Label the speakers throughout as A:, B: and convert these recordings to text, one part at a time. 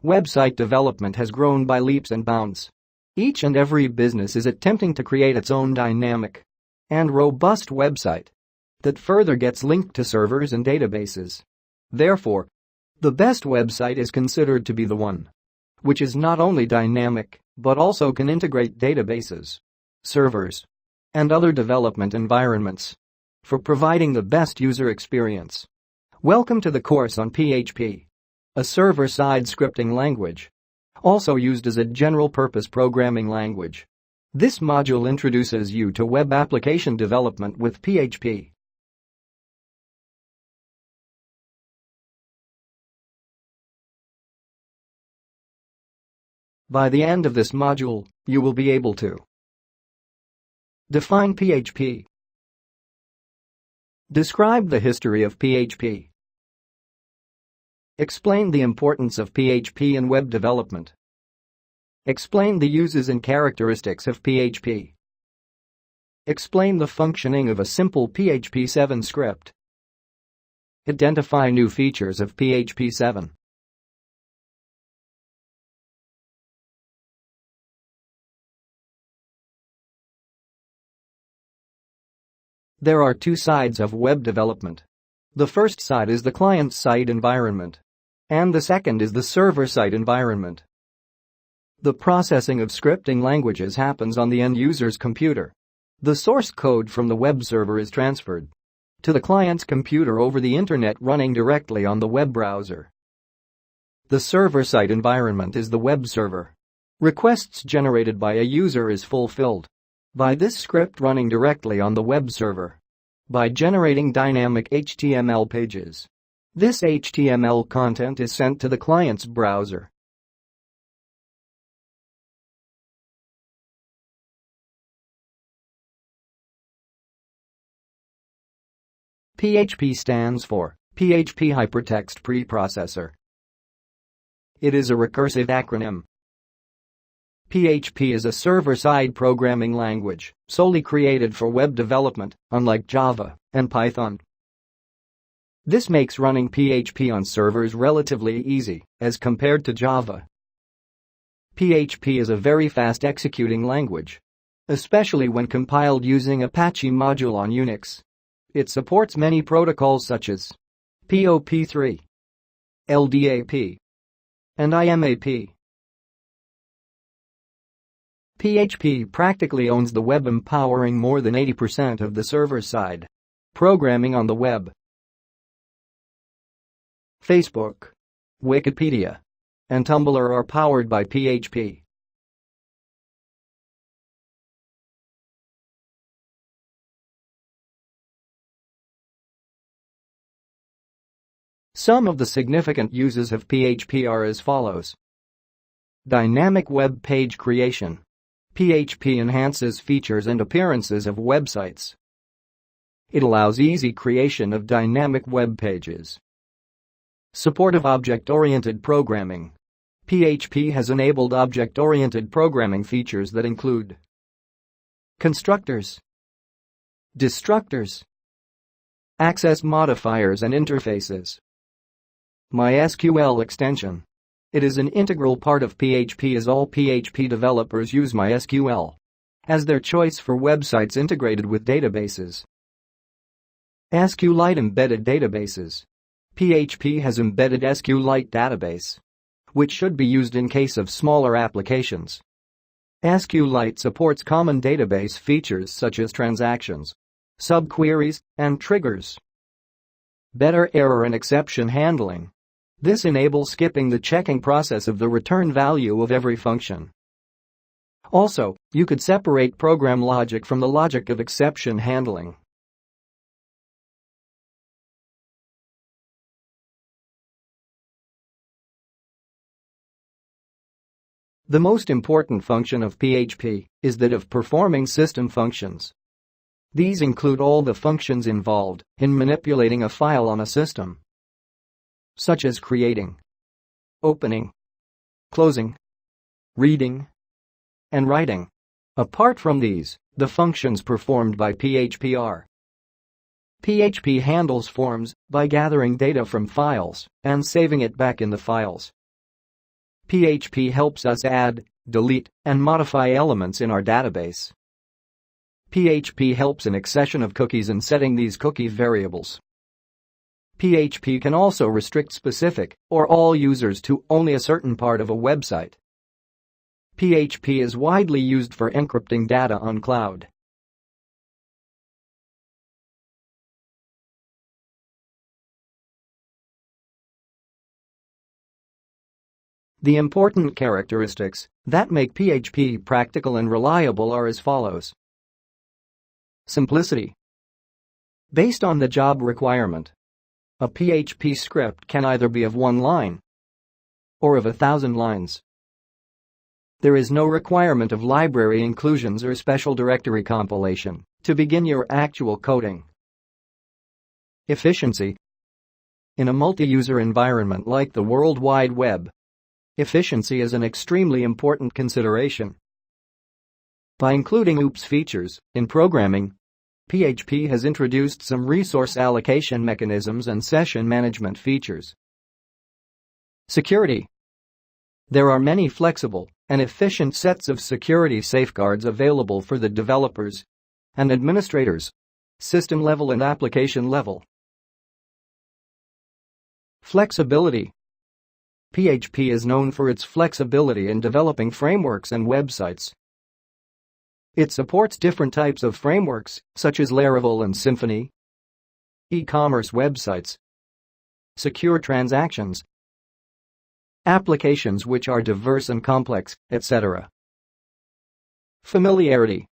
A: Website development has grown by leaps and bounds. Each and every business is attempting to create its own dynamic and robust website that further gets linked to servers and databases. Therefore, the best website is considered to be the one which is not only dynamic but also can integrate databases, servers, and other development environments for providing the best user experience. Welcome to the course on PHP, a server-side scripting language, also used as a general-purpose programming language. This module introduces you to web application development with PHP. By the end of this module, you will be able to define PHP, describe the history of PHP, explain the importance of PHP in web development, explain the uses and characteristics of PHP, explain the functioning of a simple PHP 7 script, identify new features of PHP 7. There are two sides of web development. The first side is the client-side environment, and the second is the server-side environment. The processing of scripting languages happens on the end-user's computer. The source code from the web server is transferred to the client's computer over the internet running directly on the web browser. The server-side environment is the web server. Requests generated by a user is fulfilled by this script running directly on the web server by generating dynamic HTML pages. This HTML content is sent to the client's browser. PHP stands for PHP Hypertext Preprocessor. It is a recursive acronym. PHP is a server-side programming language solely created for web development, unlike Java and Python. This makes running PHP on servers relatively easy as compared to Java. PHP is a very fast executing language, especially when compiled using Apache module on Unix. It supports many protocols such as POP3, LDAP, and IMAP. PHP practically owns the web, empowering more than 80% of the server-side programming on the web. Facebook, Wikipedia, and Tumblr are powered by PHP. Some of the significant uses of PHP are as follows. Dynamic web page creation. PHP enhances features and appearances of websites. It allows easy creation of dynamic web pages. Support of object-oriented programming. PHP has enabled object-oriented programming features that include constructors, destructors, access modifiers and interfaces. MySQL extension. It is an integral part of PHP as all PHP developers use MySQL as their choice for websites integrated with databases. SQLite embedded databases. PHP has embedded SQLite database, which should be used in case of smaller applications. SQLite supports common database features such as transactions, subqueries, and triggers. Better error and exception handling. This enables skipping the checking process of the return value of every function. Also, you could separate program logic from the logic of exception handling. The most important function of PHP is that of performing system functions. These include all the functions involved in manipulating a file on a system, such as creating, opening, closing, reading, and writing. Apart from these, the functions performed by PHP are: PHP handles forms by gathering data from files and saving it back in the files. PHP helps us add, delete, and modify elements in our database. PHP helps in accession of cookies and setting these cookie variables. PHP can also restrict specific or all users to only a certain part of a website. PHP is widely used for encrypting data on cloud. The important characteristics that make PHP practical and reliable are as follows. Simplicity. Based on the job requirement, a PHP script can either be of 1 line or of 1,000 lines. There is no requirement of library inclusions or special directory compilation to begin your actual coding. Efficiency. In a multi-user environment like the World Wide Web, efficiency is an extremely important consideration. By including OOPS features in programming, PHP has introduced some resource allocation mechanisms and session management features. Security. There are many flexible and efficient sets of security safeguards available for the developers and administrators, system level and application level. Flexibility. PHP is known for its flexibility in developing frameworks and websites. It supports different types of frameworks, such as Laravel and Symfony, e-commerce websites, secure transactions, applications which are diverse and complex, etc. Familiarity.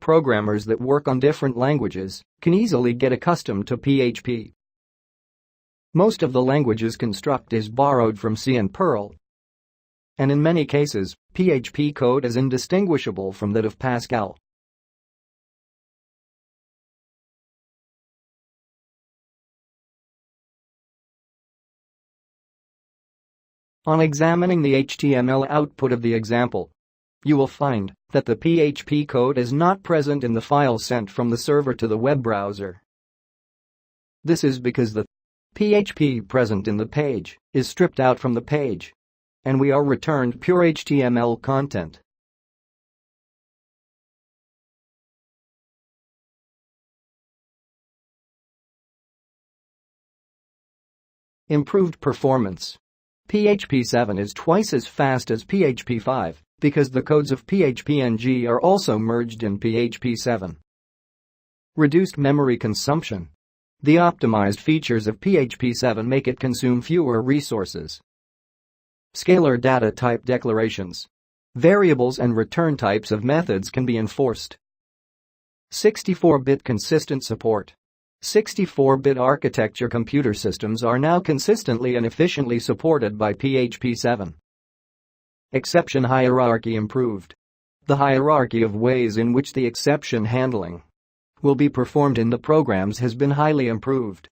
A: Programmers that work on different languages can easily get accustomed to PHP. Most of the language's construct is borrowed from C and Perl, and in many cases, PHP code is indistinguishable from that of Pascal. On examining the HTML output of the example, you will find that the PHP code is not present in the file sent from the server to the web browser. This is because the PHP present in the page is stripped out from the page, and we are returned pure HTML content. Improved performance. PHP 7 is twice as fast as PHP 5 because the codes of PHP and G are also merged in PHP 7. Reduced memory consumption. The optimized features of PHP 7 make it consume fewer resources. Scalar data type declarations. Variables and return types of methods can be enforced. 64-bit consistent support. 64-bit architecture computer systems are now consistently and efficiently supported by PHP 7. Exception hierarchy improved. The hierarchy of ways in which the exception handling will be performed in the programs has been highly improved.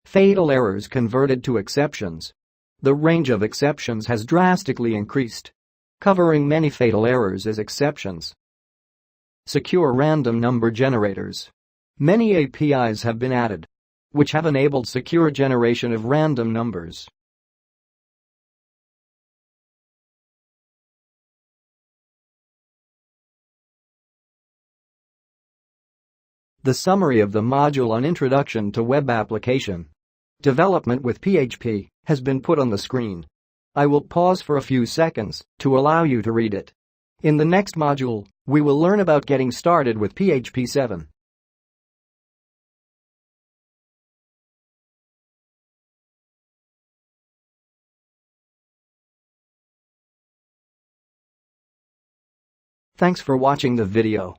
A: Fatal errors converted to exceptions. The range of exceptions has drastically increased, covering many fatal errors as exceptions. Secure random number generators. Many APIs have been added, which have enabled secure generation of random numbers. The summary of the module on Introduction to Web Application Development with PHP has been put on the screen. I will pause for a few seconds to allow you to read it. In the next module, we will learn about getting started with PHP 7. Thanks for watching the video.